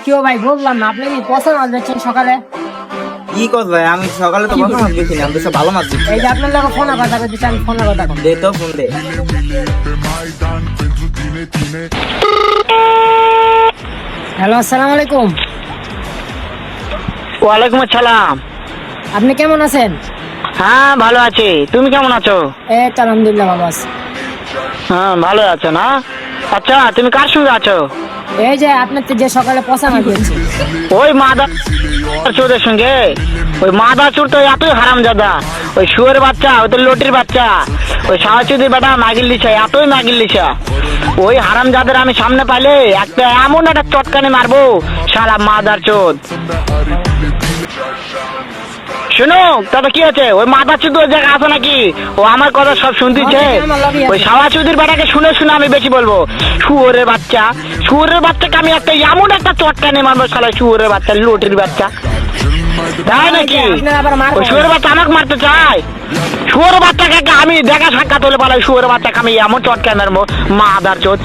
কেউ ভাই বললাম না, আপনি কি পছন্দ মাছ বেচছেন সকালে? কি কর ভাই, আমি সকালে তো কত মাছ বেশি না, আমি তো সব ভালো মাছ দিচ্ছি। এই যে আপনার লোক ফোন কথা দিচ্ছে, আমি ফোন কথা কম। দে তো ফোন দে। হ্যালো, আসসালামু আলাইকুম। ওয়ালাইকুম আসসালাম। আপনি কেমন আছেন? হ্যাঁ ভালো আছি, তুমি কেমন আছো? এই তো আলহামদুলিল্লাহ ভালো আছি। হ্যাঁ ভালো আছো না? আচ্ছা তুমি কার সঙ্গে আছো? এই যে আপনার তো যে সকালে পচা মাছ দিয়েছে। ওই মাদা চোরের সঙ্গে। ওই মাদা চোর তো এতই হারামজাদা, ওই শুয়োরের বাচ্চা, ওই তো লটির বাচ্চা, ওই সাহাচুদির বেটা মাগিল দিছে, এতই মাগিল দিছে। ওই হারামজাদের আমি সামনে পাইলে একটা এমন একটা চটকানি মারবো, শালা মাদার চোদ। শুনো তবে কি আছে, ওই মাথা চুদুর জায়গা আছে নাকি? ও আমার কথা সব শুনতেছে। ওই সাওয়াচুদির বেটাকে শুনে শুনে আমি বেশি বলবো। শুয়োরের বাচ্চা, শুয়োরের বাচ্চাকে আমি একটা এমন একটা চটকানি মারবো, শালা শুয়োরের বাচ্চা, লটির বাচ্চা। তাই নাকি? ওই শুয়োরের বাচ্চা আমাকে মারতে চায়? শুয়োরের বাচ্চাকে আমি দেখা সাক্ষাৎ হলে পালাই, শুয়োরের বাচ্চাকে আমি এমন চটকানি মারবো, মাদার চোদ।